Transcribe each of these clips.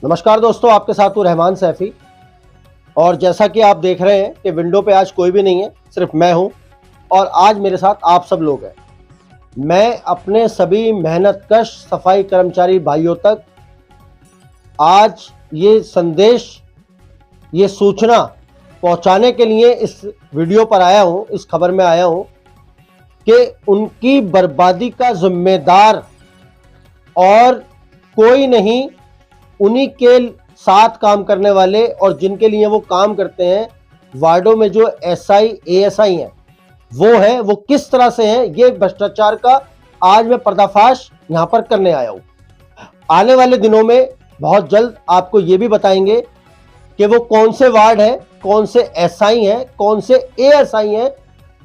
नमस्कार दोस्तों, आपके साथ हूँ रहमान सैफी। और जैसा कि आप देख रहे हैं कि विंडो पे आज कोई भी नहीं है, सिर्फ मैं हूँ और आज मेरे साथ आप सब लोग हैं। मैं अपने सभी मेहनतकश सफाई कर्मचारी भाइयों तक आज ये संदेश, ये सूचना पहुंचाने के लिए इस वीडियो पर आया हूँ, इस खबर में आया हूँ कि उनकी बर्बादी का जिम्मेदार और कोई नहीं, उन्हीं के साथ काम करने वाले और जिनके लिए वो काम करते हैं, वार्डों में जो एसआई एएसआई हैं, वो किस तरह से हैं, ये भ्रष्टाचार का आज मैं पर्दाफाश यहां पर करने आया हूं। आने वाले दिनों में बहुत जल्द आपको ये भी बताएंगे कि वो कौन से वार्ड हैं, कौन से एसआई हैं, कौन से एएसआई हैं,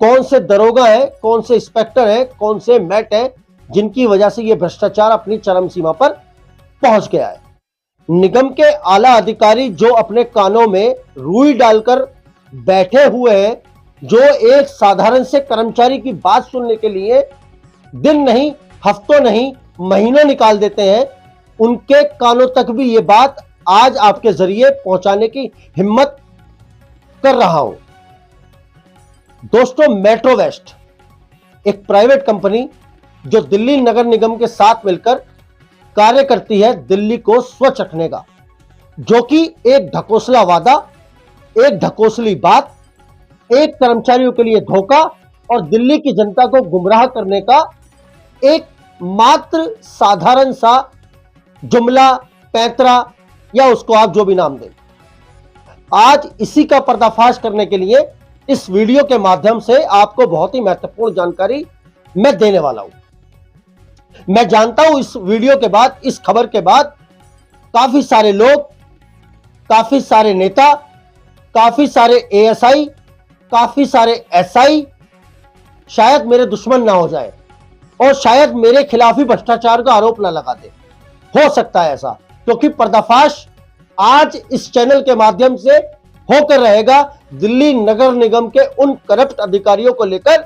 कौन से दरोगा हैं, कौन से इंस्पेक्टर हैं, कौन से मैट हैं, जिनकी वजह से ये भ्रष्टाचार अपनी चरम सीमा पर पहुंच गया है। निगम के आला अधिकारी जो अपने कानों में रुई डालकर बैठे हुए हैं, जो एक साधारण से कर्मचारी की बात सुनने के लिए दिन नहीं, हफ्तों नहीं, महीनों निकाल देते हैं, उनके कानों तक भी ये बात आज आपके जरिए पहुंचाने की हिम्मत कर रहा हूं। दोस्तों, मेट्रो वेस्ट एक प्राइवेट कंपनी जो दिल्ली नगर निगम के साथ मिलकर कार्य करती है दिल्ली को स्वच्छ रखने का, जो कि एक ढकोसला वादा, एक ढकोसली बात, एक कर्मचारियों के लिए धोखा और दिल्ली की जनता को गुमराह करने का एक मात्र साधारण सा जुमला, पैंतरा या उसको आप जो भी नाम दें। आज इसी का पर्दाफाश करने के लिए इस वीडियो के माध्यम से आपको बहुत ही महत्वपूर्ण जानकारी मैं देने वाला हूं। मैं जानता हूं इस वीडियो के बाद, इस खबर के बाद काफी सारे लोग, काफी सारे नेता, काफी सारे एएसआई, काफी सारे एसआई शायद मेरे दुश्मन ना हो जाए और शायद मेरे खिलाफ ही भ्रष्टाचार का आरोप ना लगा दे। हो सकता है ऐसा, क्योंकि पर्दाफाश आज इस चैनल के माध्यम से होकर रहेगा दिल्ली नगर निगम के उन करप्ट अधिकारियों को लेकर,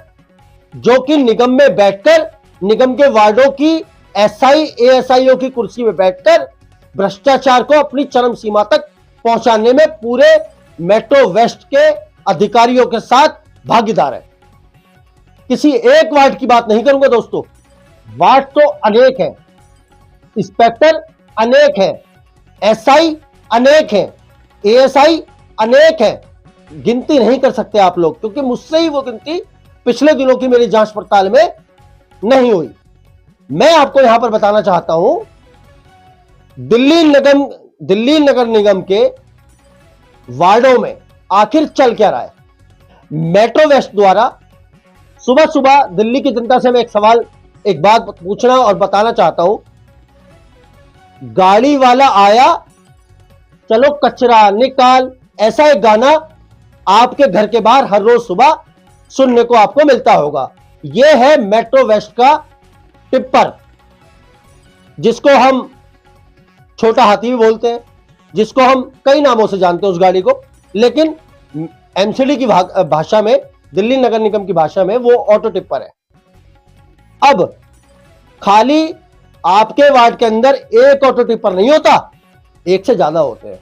जो कि निगम में बैठकर, निगम के वार्डों की एसआई एएसआईओ की कुर्सी में बैठकर भ्रष्टाचार को अपनी चरम सीमा तक पहुंचाने में पूरे मेट्रो वेस्ट के अधिकारियों के साथ भागीदार है। किसी एक वार्ड की बात नहीं करूंगा दोस्तों, वार्ड तो अनेक हैं, इंस्पेक्टर अनेक हैं, एसआई अनेक हैं, एएसआई अनेक हैं, गिनती नहीं कर सकते आप लोग, क्योंकि मुझसे ही वो गिनती पिछले दिनों की मेरी जांच पड़ताल में नहीं हुई। मैं आपको यहां पर बताना चाहता हूं, दिल्ली नगर निगम के वार्डों में आखिर चल क्या रहा है। मेट्रो वेस्ट द्वारा सुबह सुबह दिल्ली की जनता से मैं एक बात पूछना और बताना चाहता हूं। गाड़ी वाला आया, चलो कचरा निकाल, ऐसा एक गाना आपके घर के बाहर हर रोज सुबह सुनने को आपको मिलता होगा। यह है मेट्रो वेस्ट का टिप्पर, जिसको हम छोटा हाथी भी बोलते हैं, जिसको हम कई नामों से जानते हैं उस गाड़ी को, लेकिन एमसीडी की भाषा में, दिल्ली नगर निगम की भाषा में वो ऑटो टिप्पर है। अब खाली आपके वार्ड के अंदर एक ऑटो टिप्पर नहीं होता, एक से ज्यादा होते हैं।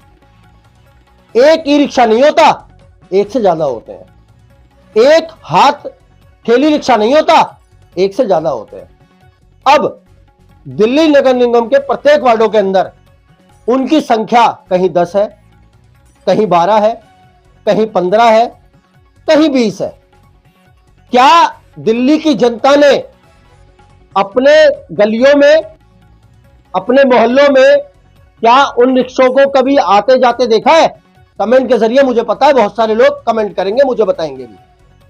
एक ई रिक्शा नहीं होता, एक से ज्यादा होते हैं। एक हाथ ठेली रिक्शा नहीं होता, एक से ज्यादा होते हैं। अब दिल्ली नगर निगम के प्रत्येक वार्डों के अंदर उनकी संख्या कहीं 10 है, कहीं 12 है, कहीं 15 है, कहीं 20 है। क्या दिल्ली की जनता ने अपने गलियों में, अपने मोहल्लों में क्या उन रिक्शों को कभी आते जाते देखा है? कमेंट के जरिए, मुझे पता है बहुत सारे लोग कमेंट करेंगे, मुझे बताएंगे भी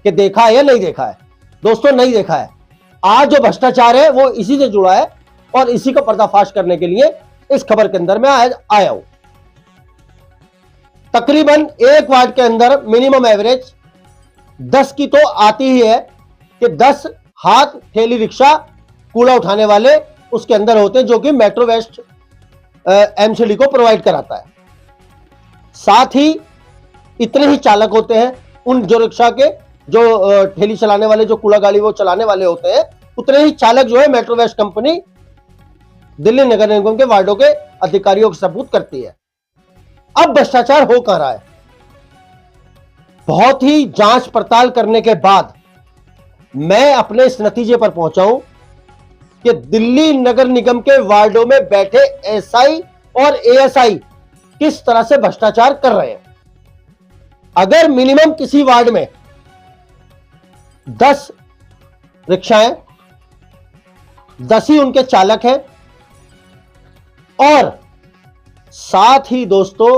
कि देखा है या नहीं देखा है। दोस्तों, नहीं देखा है। आज जो भ्रष्टाचार है वो इसी से जुड़ा है और इसी का पर्दाफाश करने के लिए इस खबर के अंदर मैं आया हूं। तकरीबन एक वार्ड के अंदर मिनिमम एवरेज 10 की तो आती ही है कि 10 हाथ ठेली रिक्शा, कूड़ा उठाने वाले उसके अंदर होते हैं, जो कि मेट्रो वेस्ट एमसीडी को प्रोवाइड कराता है। साथ ही इतने ही चालक होते हैं उन जो रिक्शा के, जो ठेली चलाने वाले, जो कूड़ा गाड़ी वो चलाने वाले होते हैं, उतने ही चालक जो है मेट्रो वेस्ट कंपनी दिल्ली नगर निगम के वार्डों के अधिकारियों के सबूत करती है। अब भ्रष्टाचार हो कहां रहा है? बहुत ही जांच पड़ताल करने के बाद मैं अपने इस नतीजे पर पहुंचा हूं कि दिल्ली नगर निगम के वार्डों में बैठे एसआई और एएसआई किस तरह से भ्रष्टाचार कर रहे हैं। अगर मिनिमम किसी वार्ड में 10 रिक्शाएं, 10 ही उनके चालक हैं और साथ ही दोस्तों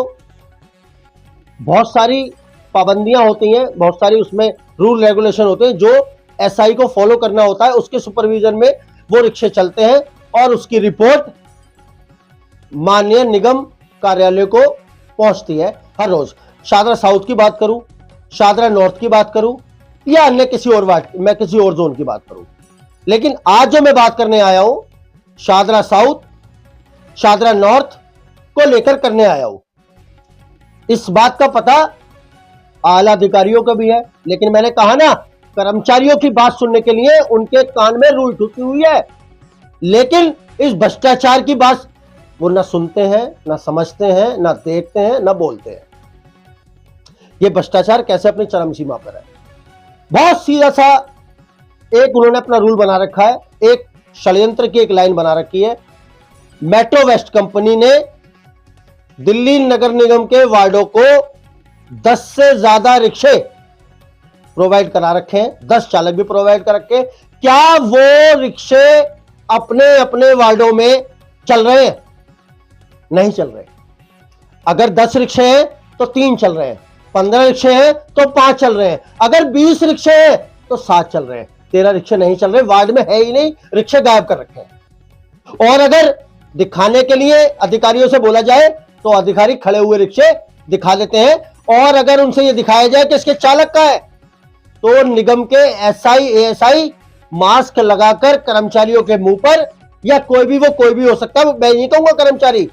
बहुत सारी पाबंदियां होती हैं, बहुत सारी उसमें रूल रेगुलेशन होते हैं जो एसआई को फॉलो करना होता है। उसके सुपरविजन में वो रिक्शे चलते हैं और उसकी रिपोर्ट माननीय निगम कार्यालय को पहुंचती है हर रोज। शादरा साउथ की बात करूं, शादरा नॉर्थ की बात करूं या अन्य किसी और वार्ड, मैं किसी और जोन की बात करूं, लेकिन आज जो मैं बात करने आया हूं शादरा साउथ, शादरा नॉर्थ को लेकर करने आया हूं। इस बात का पता आला अधिकारियों को भी है, लेकिन मैंने कहा ना कर्मचारियों की बात सुनने के लिए उनके कान में रूई ठुकी हुई है, लेकिन इस भ्रष्टाचार की बात वो ना सुनते हैं, ना समझते हैं, ना देखते हैं, ना बोलते हैं। ये भ्रष्टाचार कैसे अपनी चरम सीमा पर है। बहुत सीधा सा एक उन्होंने अपना रूल बना रखा है, एक षड्यंत्र की एक लाइन बना रखी है। मेट्रो वेस्ट कंपनी ने दिल्ली नगर निगम के वार्डों को 10 से ज्यादा रिक्शे प्रोवाइड करा रखे हैं, 10 चालक भी प्रोवाइड कर रखे हैं। क्या वो रिक्शे अपने अपने वार्डों में चल रहे हैं? नहीं चल रहे। अगर 10 रिक्शे हैं तो 3 चल रहे हैं, 15 रिक्शे हैं तो 5 चल रहे हैं, अगर 20 रिक्शे हैं तो 7 चल रहे हैं, 13 रिक्शे नहीं चल रहे, वार्ड में है ही नहीं, रिक्शे गायब कर रखे हैं। और अगर दिखाने के लिए अधिकारियों से बोला जाए तो अधिकारी खड़े हुए रिक्शे दिखा देते हैं, और अगर उनसे यह दिखाया जाए कि इसके चालक का है तो निगम के एसआई एएसआई मास्क लगाकर कर्मचारियों के मुंह पर, या कोई भी हो सकता है, मैं नहीं कहूंगा कर्मचारी,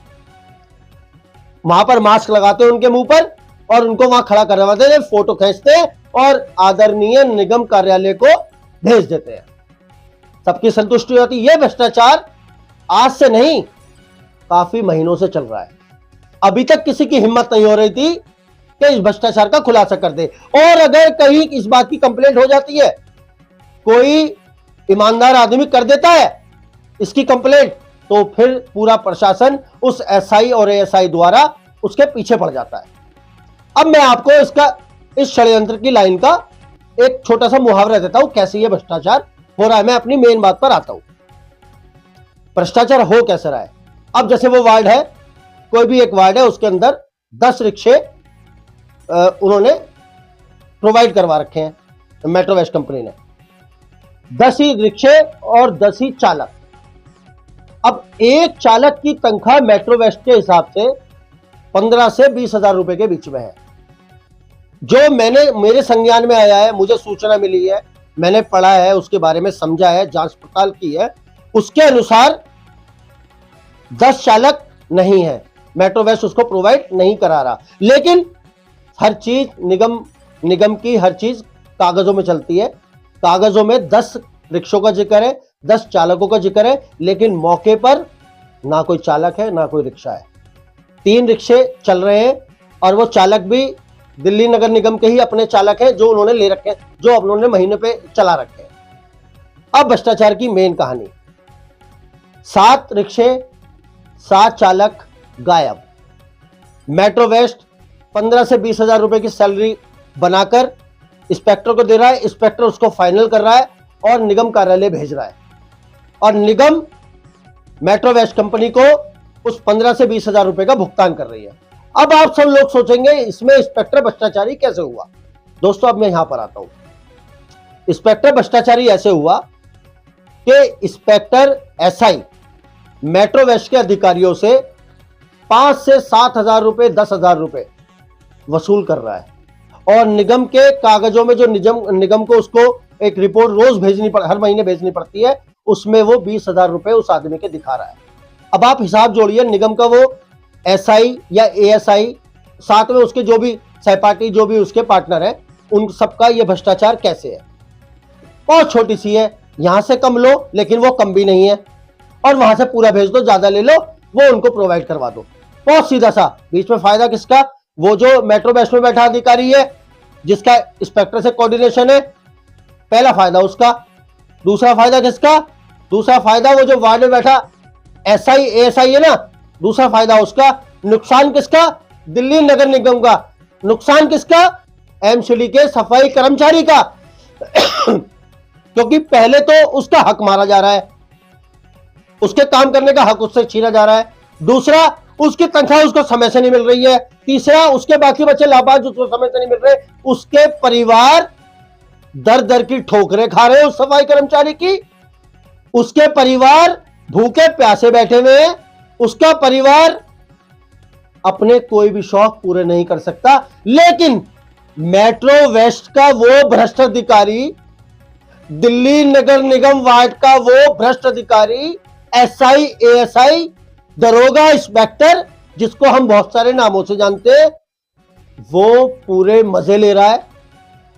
वहां पर मास्क लगाते हैं उनके मुंह पर और उनको वहां खड़ा करवाते हैं, फोटो खींचते हैं और आदरणीय निगम कार्यालय को भेज देते हैं। सबकी संतुष्टि होती है। यह भ्रष्टाचार आज से नहीं काफी महीनों से चल रहा है। अभी तक किसी की हिम्मत नहीं हो रही थी कि इस भ्रष्टाचार का खुलासा कर दे, और अगर कहीं इस बात की कंप्लेंट हो जाती है, कोई ईमानदार आदमी कर देता है इसकी कंप्लेंट, तो फिर पूरा प्रशासन उस एसआई और एएसआई द्वारा उसके पीछे पड़ जाता है। अब मैं आपको इस षड्यंत्र की लाइन का एक छोटा सा मुहावरा देता हूं, कैसे यह भ्रष्टाचार हो रहा है। मैं अपनी मेन बात पर आता हूं। भ्रष्टाचार हो कैसे रहा है। अब जैसे वो वार्ड है, कोई भी एक वार्ड है, उसके अंदर 10 रिक्शे उन्होंने प्रोवाइड करवा रखे हैं मेट्रो वेस्ट कंपनी ने, 10 ही रिक्शे और 10 ही चालक। अब एक चालक की तनख्वाह मेट्रो वेस्ट के हिसाब से 15 से 20 हजार रुपए के बीच में है। जो मेरे संज्ञान में आया है, मुझे सूचना मिली है, मैंने पढ़ा है, उसके बारे में समझा है, जांच पड़ताल की है, उसके अनुसार 10 चालक नहीं है, मेट्रो वेस्ट उसको प्रोवाइड नहीं करा रहा। लेकिन हर चीज निगम की हर चीज कागजों में चलती है। कागजों में 10 रिक्शों का जिक्र है, 10 चालकों का जिक्र है, लेकिन मौके पर ना कोई चालक है ना कोई रिक्शा है। 3 रिक्शे चल रहे हैं और वो चालक भी दिल्ली नगर निगम के ही अपने चालक हैं जो उन्होंने ले रखे हैं, जो उन्होंने महीने पे चला रखे हैं। अब भ्रष्टाचार की मेन कहानी, 7 रिक्शे, 7 चालक गायब। मेट्रो वेस्ट 15 से 20 हजार रुपए की सैलरी बनाकर इंस्पेक्टर को दे रहा है, इंस्पेक्टर उसको फाइनल कर रहा है और निगम कार्यालय भेज रहा है, और निगम मेट्रो वेस्ट कंपनी को उस 15 से 20 हजार रुपए का भुगतान कर रही है। अब आप सब लोग सोचेंगे इसमें इंस्पेक्टर भ्रष्टाचारी कैसे हुआ। दोस्तों अब मैं यहां पर आता हूं। इंस्पेक्टर भ्रष्टाचारी ऐसे हुआ कि इंस्पेक्टर एसआई मेट्रो वेस्ट के अधिकारियों से 5 से 7 हजार रुपए, 10 हजार रुपए वसूल कर रहा है, और निगम के कागजों में जो निगम को उसको एक रिपोर्ट रोज हर महीने भेजनी पड़ती है, उसमें वो 20 हजार रुपए उस आदमी के दिखा रहा है। अब आप हिसाब जोड़िए, निगम का वो एसआई या एएसआई, साथ में उसके जो भी सहपाठी, जो भी उसके पार्टनर है, उन सबका ये भ्रष्टाचार कैसे है। बहुत छोटी सी है, यहां से कम लो लेकिन वो कम भी नहीं है, और वहां से पूरा भेज दो, ज्यादा ले लो, वो उनको प्रोवाइड करवा दो। बहुत सीधा सा। बीच में फायदा किसका? वो जो मेट्रो वेस्ट में बैठा अधिकारी है, जिसका इंस्पेक्टर से कोऑर्डिनेशन है, पहला फायदा उसका। दूसरा फायदा किसका? दूसरा फायदा वो जो वार्ड में बैठा एसआई एएसआई है ना, दूसरा फायदा उसका। नुकसान किसका? दिल्ली नगर निगम का। नुकसान किसका? एमसीडी के सफाई कर्मचारी का क्योंकि पहले तो उसका हक मारा जा रहा है, उसके काम करने का हक उससे छीना जा रहा है। दूसरा, उसकी तनख्वाह उसको समय से नहीं मिल रही है। तीसरा, उसके बाकी बच्चे लाभार्थ उसको समय से नहीं मिल रहे। उसके परिवार दर दर की ठोकरें खा रहे हैं उस सफाई कर्मचारी की। उसके परिवार भूखे प्यासे बैठे हुए हैं। उसका परिवार अपने कोई भी शौक पूरे नहीं कर सकता। लेकिन मेट्रो वेस्ट का वो भ्रष्ट अधिकारी, दिल्ली नगर निगम वार्ड का वो भ्रष्ट अधिकारी, एसआई एएसआई, दरोगा, इंस्पेक्टर, जिसको हम बहुत सारे नामों से जानते हैं, वो पूरे मजे ले रहा है,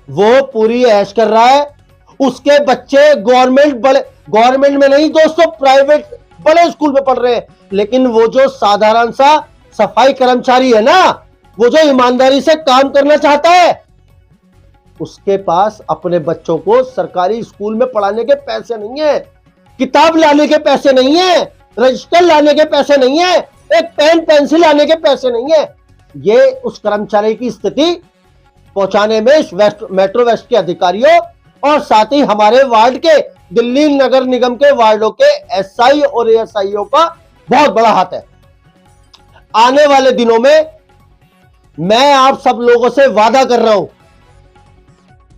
वो पूरी ऐश कर रहा है। उसके बच्चे गवर्नमेंट में नहीं दोस्तों, प्राइवेट बड़े स्कूल में पढ़ रहे हैं। लेकिन वो जो साधारण सा सफाई कर्मचारी है ना, वो जो ईमानदारी से काम करना चाहता है, उसके पास अपने बच्चों को सरकारी स्कूल में पढ़ाने के पैसे नहीं है, किताब लाने के पैसे नहीं है, रजिस्टर लाने के पैसे नहीं है, एक पेन पेंसिल लाने के पैसे नहीं है। ये उस कर्मचारी की स्थिति पहुंचाने में मेट्रो वेस्ट के अधिकारियों और साथ ही हमारे वार्ड के, दिल्ली नगर निगम के वार्डों के एसआई और एएसआईओ का बहुत बड़ा हाथ है। आने वाले दिनों में मैं आप सब लोगों से वादा कर रहा हूं,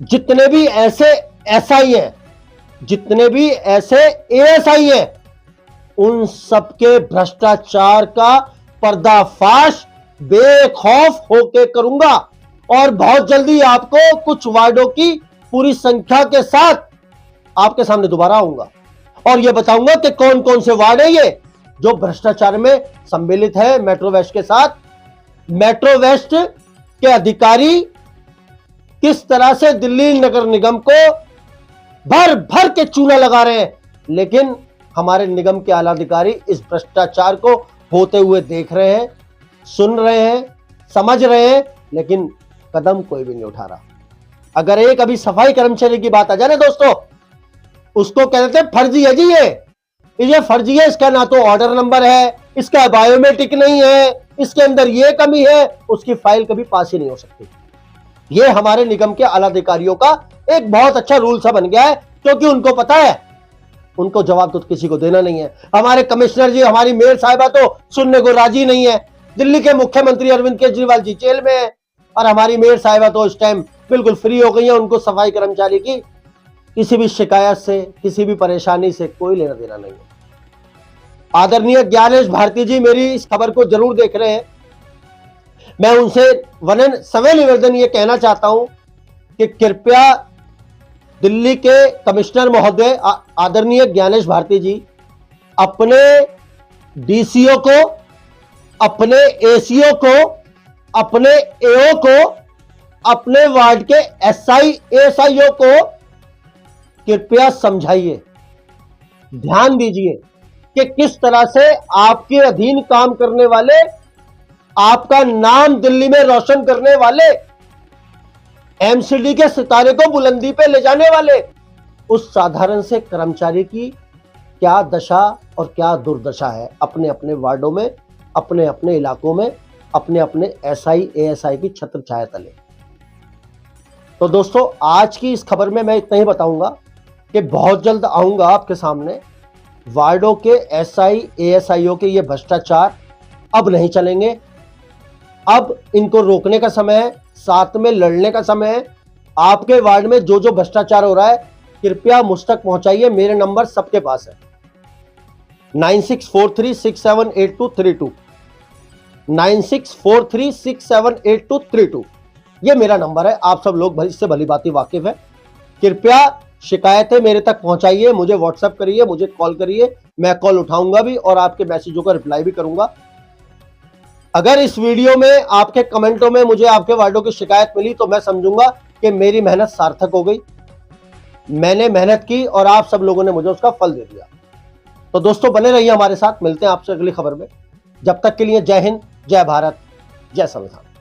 जितने भी ऐसे एसआई हैं, जितने भी ऐसे एएसआई हैं, उन सबके भ्रष्टाचार का पर्दाफाश बेखौफ होके करूंगा। और बहुत जल्दी आपको कुछ वार्डों की पूरी संख्या के साथ आपके सामने दोबारा आऊंगा और यह बताऊंगा कि कौन कौन से वार्ड है ये जो भ्रष्टाचार में सम्मिलित है मेट्रो वेस्ट के साथ। मेट्रो वेस्ट के अधिकारी किस तरह से दिल्ली नगर निगम को भर भर के चूना लगा रहे हैं, लेकिन हमारे निगम के आला अधिकारी इस भ्रष्टाचार को होते हुए देख रहे हैं, सुन रहे हैं, समझ रहे हैं, लेकिन कदम कोई भी नहीं उठा रहा। अगर एक अभी सफाई कर्मचारी की बात आ जाए ना दोस्तों, उसको कह देते हैं फर्जी है जी, ये फर्जी है, इसका ना तो ऑर्डर नंबर है, इसका बायोमेट्रिक नहीं है, इसके अंदर ये कमी है, उसकी फाइल कभी पास ही नहीं हो सकती। ये हमारे निगम के आला अधिकारियों का एक बहुत अच्छा रूल सा बन गया है, क्योंकि उनको पता है उनको जवाब तो किसी को देना नहीं है। हमारे कमिश्नर जी, हमारी मेयर साहिबा तो सुनने को राजी नहीं है। दिल्ली के मुख्यमंत्री अरविंद केजरीवाल जी जेल में है और हमारी मेयर साहिबा तो इस टाइम बिल्कुल फ्री हो गई है। उनको सफाई कर्मचारी की किसी भी शिकायत से, किसी भी परेशानी से कोई लेना देना नहीं है। आदरणीय ज्ञानेश भारती जी मेरी इस खबर को जरूर देख रहे हैं। मैं उनसे वनन सवे निवेदन ये कहना चाहता हूं कि कृपया दिल्ली के कमिश्नर महोदय आदरणीय ज्ञानेश भारती जी अपने डीसीओ को, अपने एसीओ को, अपने एओ को, अपने वार्ड के एसआई एएसआईओ को कृपया समझाइए, ध्यान दीजिए कि किस तरह से आपके अधीन काम करने वाले, आपका नाम दिल्ली में रोशन करने वाले, एमसीडी के सितारे को बुलंदी पे ले जाने वाले उस साधारण से कर्मचारी की क्या दशा और क्या दुर्दशा है अपने अपने वार्डों में, अपने अपने इलाकों में, अपने अपने एसआई एएसआई की छत्र छाया तले। तो दोस्तों आज की इस खबर में मैं इतना ही बताऊंगा कि बहुत जल्द आऊंगा आपके सामने। वार्डों के एसआई एएसआईओ के ये भ्रष्टाचार अब नहीं चलेंगे। अब इनको रोकने का समय है, साथ में लड़ने का समय है। आपके वार्ड में जो जो भ्रष्टाचार हो रहा है कृपया मुझ तक पहुंचाइए। मेरे नंबर सबके पास है 9643678232, 9643678232। ये मेरा नंबर है। आप सब लोग इससे भली भांति वाकिफ है। कृपया शिकायतें मेरे तक पहुंचाइए, मुझे व्हाट्सएप करिए, मुझे कॉल करिए, मैं कॉल उठाऊंगा भी और आपके मैसेजों का रिप्लाई भी करूंगा। अगर इस वीडियो में आपके कमेंटों में मुझे आपके वार्डों की शिकायत मिली तो मैं समझूंगा कि मेरी मेहनत सार्थक हो गई, मैंने मेहनत की और आप सब लोगों ने मुझे उसका फल दे दिया। तो दोस्तों बने रहिए हमारे साथ, मिलते हैं आपसे अगली खबर में। जब तक के लिए जय हिंद, जय भारत, जय संविधान।